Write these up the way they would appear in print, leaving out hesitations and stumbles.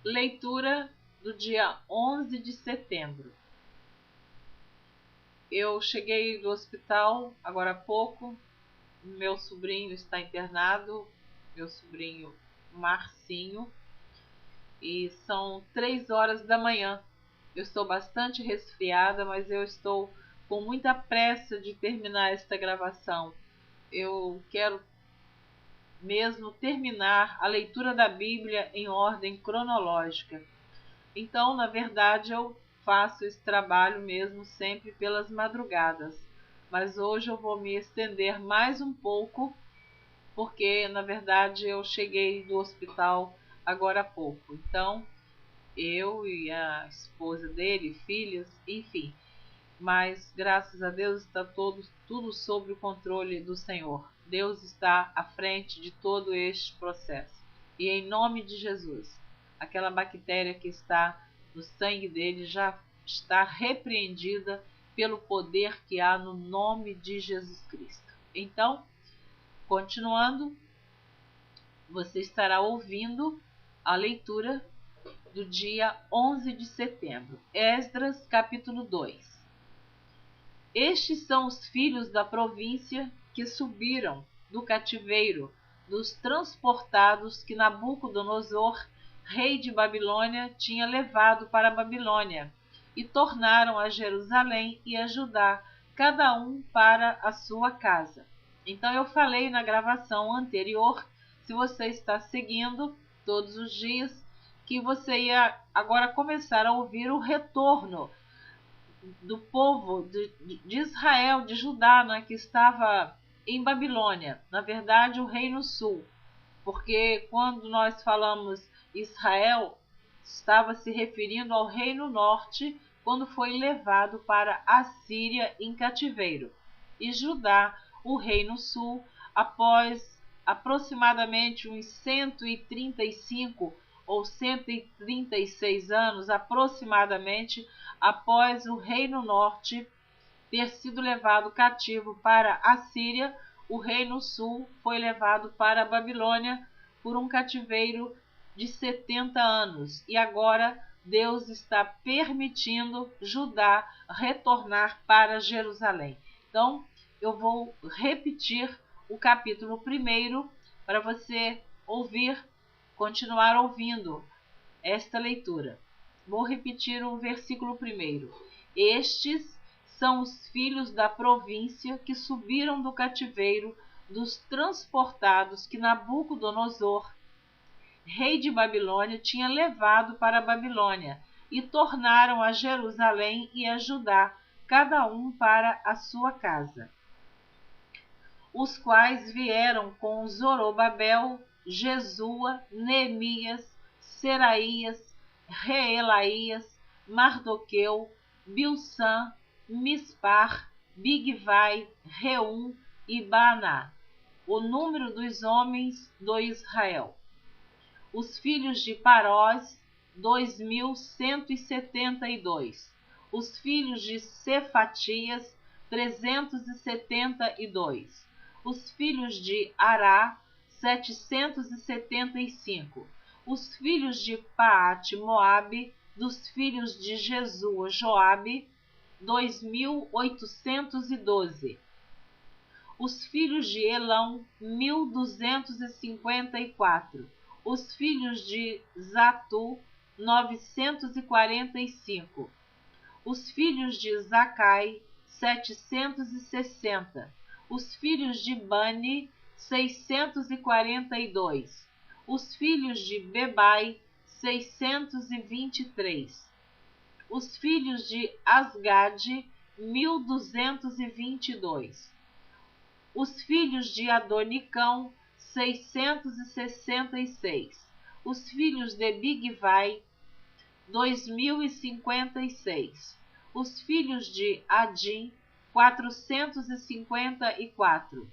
Leitura do dia 11 de setembro. Eu cheguei do hospital agora há pouco. Meu sobrinho está internado, meu sobrinho Marcinho, e são 3 horas da manhã. Eu estou bastante resfriada, mas eu estou com muita pressa de terminar esta gravação. Eu quero mesmo terminar a leitura da Bíblia em ordem cronológica. Então, na verdade, eu faço esse trabalho mesmo sempre pelas madrugadas. Mas hoje eu vou me estender mais um pouco, porque, na verdade, eu cheguei do hospital agora há pouco. Então, eu e a esposa dele, filhas, enfim. Mas, graças a Deus, está tudo sob o controle do Senhor. Deus está à frente de todo este processo. E em nome de Jesus, aquela bactéria que está no sangue dele já está repreendida pelo poder que há no nome de Jesus Cristo. Então, continuando, você estará ouvindo a leitura do dia 11 de setembro, Esdras, capítulo 2. Estes são os filhos da província que subiram do cativeiro, dos transportados que Nabucodonosor, rei de Babilônia, tinha levado para a Babilônia, e tornaram a Jerusalém e a Judá, cada um para a sua casa. Então eu falei na gravação anterior, se você está seguindo todos os dias, que você ia agora começar a ouvir o retorno do povo de Israel, de Judá, né, que estava em Babilônia, na verdade o Reino Sul, porque quando nós falamos Israel, estava se referindo ao Reino Norte, quando foi levado para a Síria em cativeiro, e Judá, o Reino Sul, após aproximadamente uns 135 ou 136 anos, aproximadamente, após o Reino Norte ter sido levado cativo para a Síria, o Reino Sul foi levado para a Babilônia por um cativeiro de 70 anos. E agora Deus está permitindo Judá retornar para Jerusalém. Então, eu vou repetir o capítulo 1 para você continuar ouvindo esta leitura. Vou repetir o versículo 1. Estes são os filhos da província que subiram do cativeiro, dos transportados que Nabucodonosor, rei de Babilônia, tinha levado para a Babilônia, e tornaram a Jerusalém e a Judá, cada um para a sua casa. Os quais vieram com Zorobabel, Jesua, Neemias, Seraías, Reelaías, Mardoqueu, Bilsã, Mispar, Bigvai, Reum e Baaná, o número dos homens do Israel. Os filhos de Parós, 2.172. Os filhos de Cefatias, 372. Os filhos de Ará, 775. Os filhos de Paate, Moabe, dos filhos de Jesua, Joabe, 2.812. Os filhos de Elão, 1.254. Os filhos de Zatu, 945. Os filhos de Zacai, 760. Os filhos de Bani, 642. Os filhos de Bebai, 623. Os filhos de Asgade, 1.222. Os filhos de Adonicão, 666. Os filhos de Bigvai, 2.056. Os filhos de Adim, 454.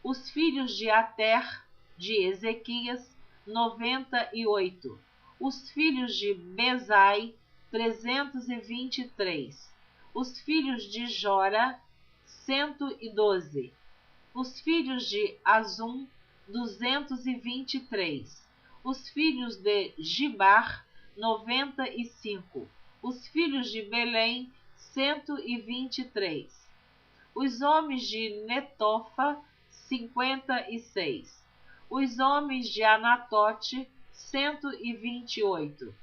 Os filhos de Ater, de Ezequias, 98. Os filhos de Bezai, 323. Os filhos de Jora, 112. Os filhos de Azum, 223. Os filhos de Gibar, 95. Os filhos de Belém, 123. Os homens de Netofa, 56. Os homens de Anatote, 128.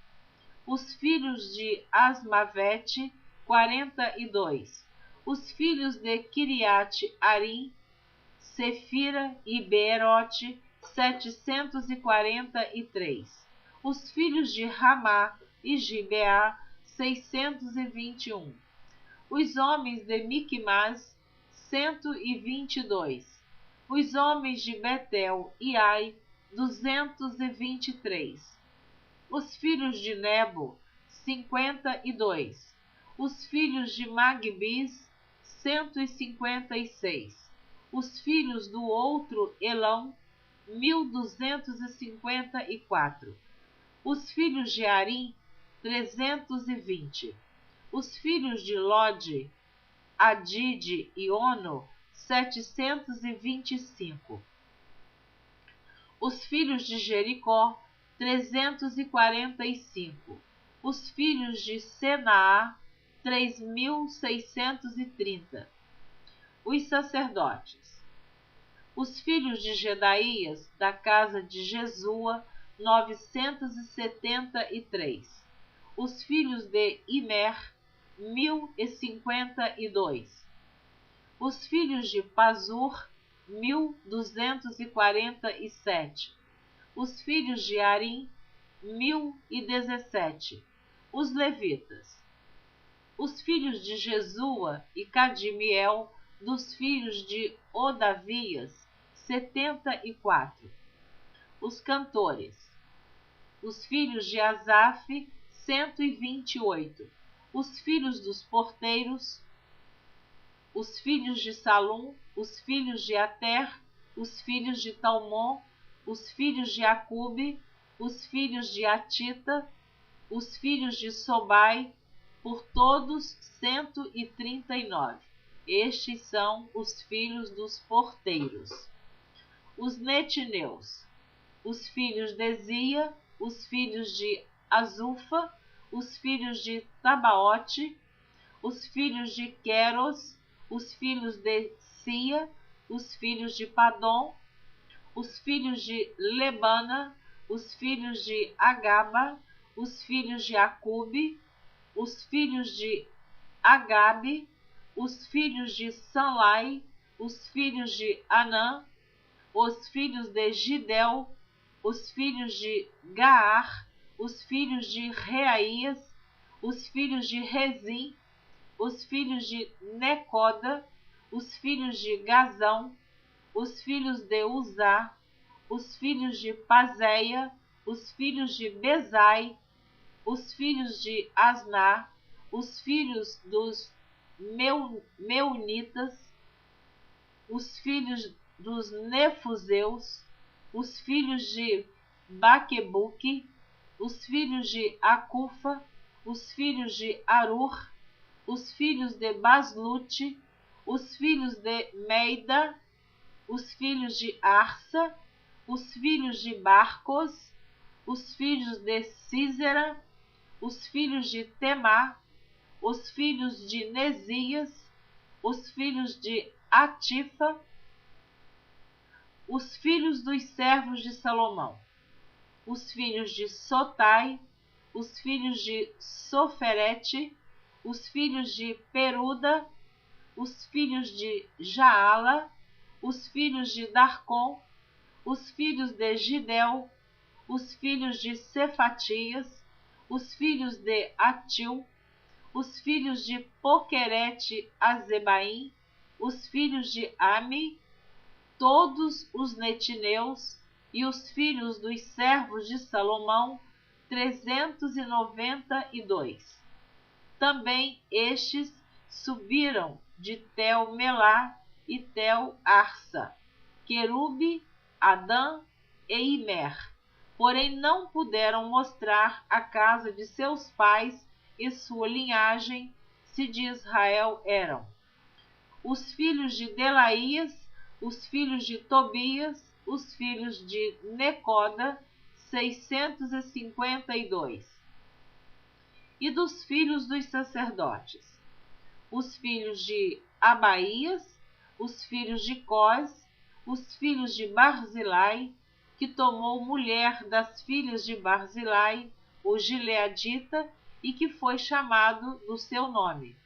Os filhos de Asmavete, 42. Os filhos de Kiriate Arim, Sefira e Beerote, 743. Os filhos de Ramá e Gibeá, 621. Os homens de Miquimás, 122. Os homens de Betel e Ai, 223. Os filhos de Nebo, 52. Os filhos de Magbis, 156. Os filhos do outro Elão, 1254. Os filhos de Arim, 320. Os filhos de Lode, Adide e Ono, 725. Os filhos de Jericó, 345. Os filhos de Senaá, 3.630. Os sacerdotes. Os filhos de Jedaías, da casa de Jesua, 973. Os filhos de Imer, 1052. Os filhos de Pazur, 1247. Os filhos de Arim, 1017. Os levitas. Os filhos de Jesua e Cadimiel, dos filhos de Odavias, 74. Os cantores. Os filhos de Asaf, 128. Os filhos dos porteiros. Os filhos de Salum, os filhos de Ater, os filhos de Talmon, os filhos de Acube, os filhos de Atita, os filhos de Sobai, por todos 139. Estes são os filhos dos porteiros. Os netineus. Os filhos de Zia, os filhos de Azufa, os filhos de Tabaote, os filhos de Queros, os filhos de Sia, os filhos de Padom, os filhos de Lebana, os filhos de Agaba, os filhos de Acube, os filhos de Agabe, os filhos de Sanlai, os filhos de Anã, os filhos de Gidel, os filhos de Gaar, os filhos de Reaías, os filhos de Rezim, os filhos de Necoda, os filhos de Gazão, os filhos de Uzá, os filhos de Pazéia, os filhos de Bezai, os filhos de Asná, os filhos dos Meunitas, os filhos dos Nefuseus, os filhos de Baquebuque, os filhos de Acufa, os filhos de Arur, os filhos de Baslute, os filhos de Meida, os filhos de Arsa, os filhos de Barcos, os filhos de Císera, os filhos de Temá, os filhos de Nesias, os filhos de Atifa, os filhos dos servos de Salomão, os filhos de Sotai, os filhos de Soferete, os filhos de Peruda, os filhos de Jaala, os filhos de Darcon, os filhos de Gidel, os filhos de Cefatias, os filhos de Atil, os filhos de Poquerete Azebaim, os filhos de Ami, todos os netineus e os filhos dos servos de Salomão, 392. Também estes subiram de Tel-Melá e Tel-Arsa, Querube, Adã e Imer, porém não puderam mostrar a casa de seus pais e sua linhagem, se de Israel eram. Os filhos de Delaías, os filhos de Tobias, os filhos de Necoda, 652. E dos filhos dos sacerdotes: os filhos de Abaías, os filhos de Cós, os filhos de Barzilai, que tomou mulher das filhas de Barzilai, o gileadita, e que foi chamado do seu nome.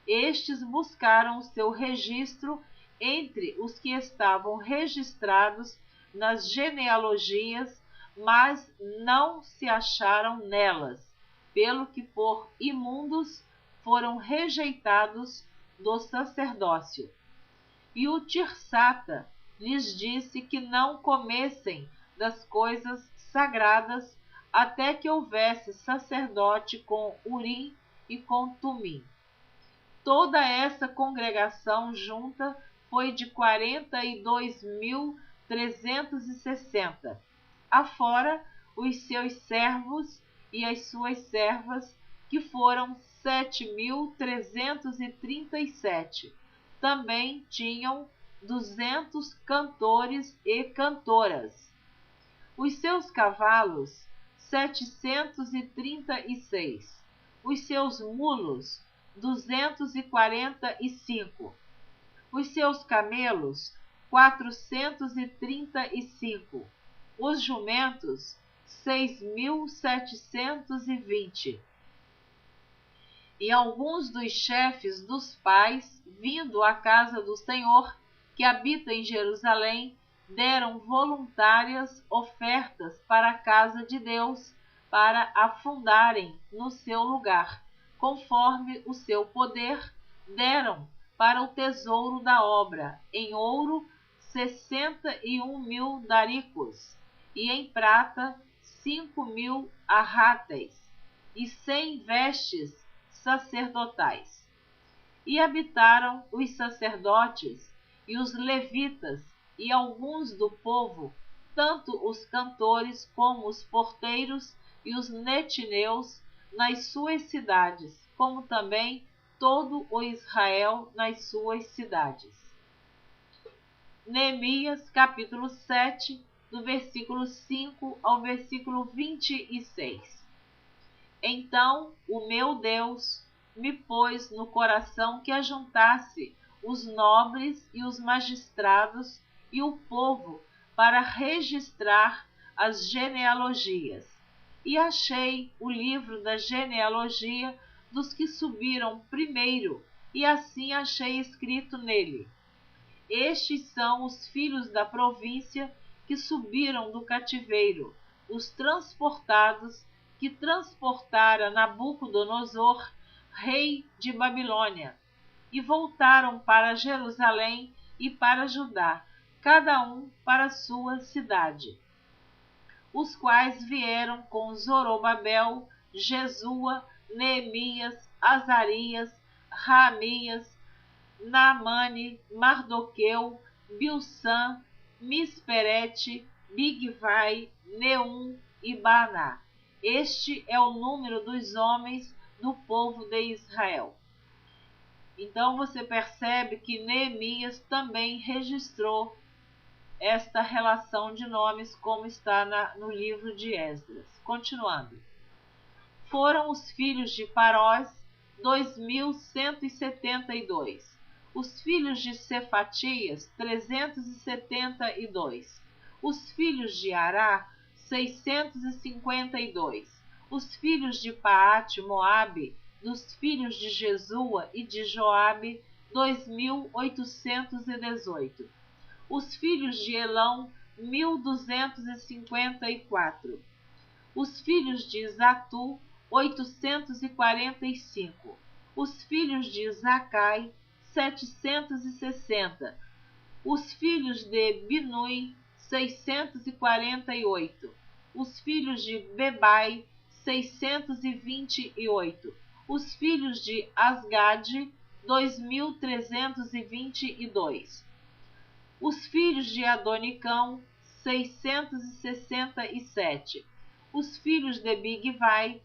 Estes buscaram o seu registro entre os que estavam registrados nas genealogias, mas não se acharam nelas, pelo que por imundos foram rejeitados do sacerdócio. E o Tirsata lhes disse que não comessem das coisas sagradas até que houvesse sacerdote com Urim e com Tumim. Toda essa congregação junta foi de 42.360, afora os seus servos e as suas servas, que foram 7.337. Também tinham 200 cantores e cantoras. Os seus cavalos, 736. Os seus mulos, 245. Os seus camelos, 435. Os jumentos, 6.720. E alguns dos chefes dos pais, vindo à casa do Senhor, que habita em Jerusalém, deram voluntárias ofertas para a casa de Deus, para a fundarem no seu lugar, conforme o seu poder, deram para o tesouro da obra, em ouro 61.000 daricos, e em prata 5.000 arráteis, e 100 vestes sacerdotais. E habitaram os sacerdotes e os levitas e alguns do povo, tanto os cantores como os porteiros e os netineus, nas suas cidades, como também todo o Israel nas suas cidades. Neemias, capítulo 7, do versículo 5 ao versículo 26. Então o meu Deus me pôs no coração que ajuntasse os nobres e os magistrados e o povo para registrar as genealogias. E achei o livro da genealogia dos que subiram primeiro, e assim achei escrito nele: estes são os filhos da província que subiram do cativeiro, os transportados que transportara Nabucodonosor, rei de Babilônia, e voltaram para Jerusalém e para Judá, cada um para sua cidade. Os quais vieram com Zorobabel, Jesua, Neemias, Azarias, Raamias, Naamane, Mardoqueu, Bilsã, Misperete, Bigvai, Neum e Baná. Este é o número dos homens do povo de Israel. Então você percebe que Neemias também registrou esta relação de nomes, como está no livro de Esdras. Continuando. Foram os filhos de Parós, 2.172. Os filhos de Cefatias, 372. Os filhos de Ará, 652. Os filhos de Paate, Moabe, dos filhos de Jesua e de Joabe, 2.818. Os filhos de Elão, 1.254. Os filhos de Zatu, 845. Os filhos de Zacai, 760. Os filhos de Binui, 648. Os filhos de Bebai, 628. Os filhos de Asgade, 2.322. Os filhos de Adonicão, 667. Os filhos de Bigvai,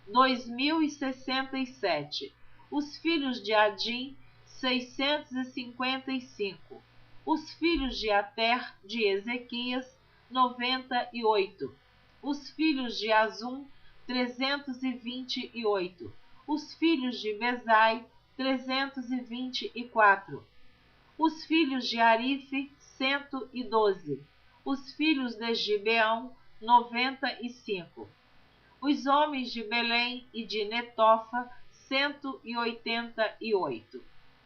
2.067. Os filhos de Adim, 655. Os filhos de Ater, de Ezequias, 98. Os filhos de Azum, 328. Os filhos de Bezai, 324. Os filhos de Arife, 112. Os filhos de Gibeão, 95. Os homens de Belém e de Netofa, 188.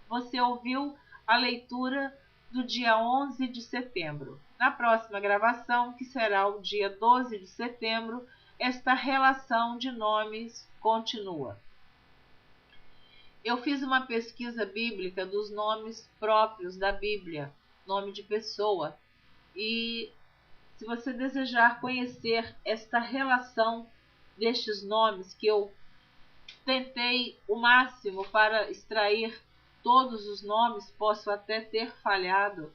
Você ouviu a leitura do dia 11 de setembro. Na próxima gravação, que será o dia 12 de setembro, esta relação de nomes continua. Eu fiz uma pesquisa bíblica dos nomes próprios da Bíblia, nome de pessoa, e se você desejar conhecer esta relação destes nomes, que eu tentei o máximo para extrair todos os nomes, posso até ter falhado,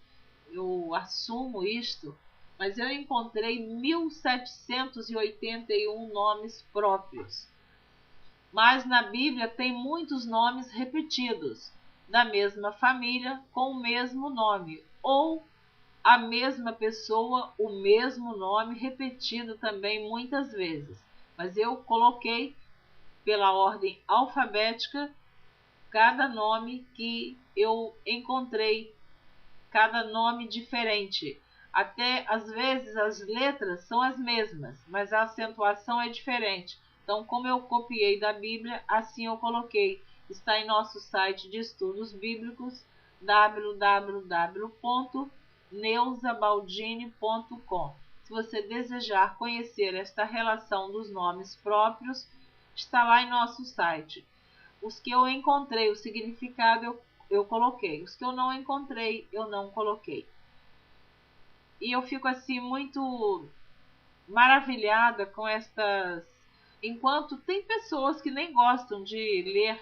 eu assumo isto, mas eu encontrei 1781 nomes próprios. Mas na Bíblia tem muitos nomes repetidos, da mesma família, com o mesmo nome, ou a mesma pessoa, o mesmo nome repetido também muitas vezes. Mas eu coloquei pela ordem alfabética cada nome que eu encontrei, cada nome diferente. Até às vezes as letras são as mesmas, mas a acentuação é diferente. Então, como eu copiei da Bíblia, assim eu coloquei. Está em nosso site de estudos bíblicos, www.neusabaldini.com. Se você desejar conhecer esta relação dos nomes próprios, está lá em nosso site. Os que eu encontrei o significado, eu coloquei. Os que eu não encontrei, eu não coloquei. E eu fico assim muito maravilhada com estas... Enquanto tem pessoas que nem gostam de ler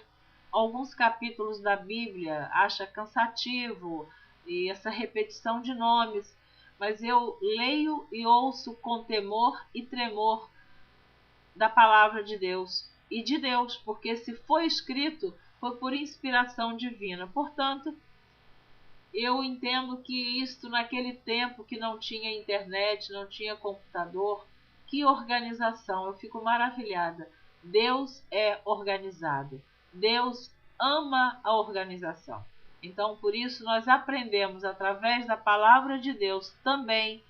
alguns capítulos da Bíblia, acha cansativo e essa repetição de nomes, mas eu leio e ouço com temor e tremor da palavra de Deus e de Deus, porque se foi escrito, foi por inspiração divina. Portanto, eu entendo que isto naquele tempo que não tinha internet, não tinha computador, que organização, eu fico maravilhada. Deus é organizado. Deus ama a organização. Então, por isso, nós aprendemos através da palavra de Deus também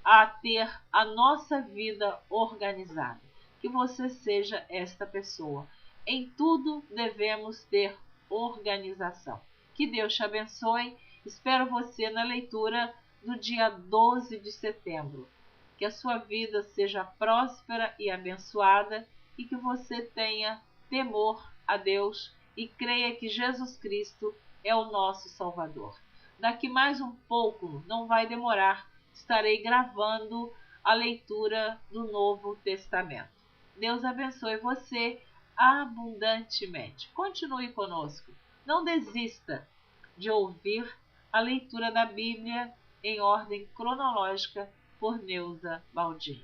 a ter a nossa vida organizada. Que você seja esta pessoa. Em tudo devemos ter organização. Que Deus te abençoe. Espero você na leitura do dia 12 de setembro. Que a sua vida seja próspera e abençoada e que você tenha temor a Deus e creia que Jesus Cristo é o nosso Salvador. Daqui mais um pouco, não vai demorar, estarei gravando a leitura do Novo Testamento. Deus abençoe você abundantemente. Continue conosco. Não desista de ouvir a leitura da Bíblia em ordem cronológica por Neuza Baldini.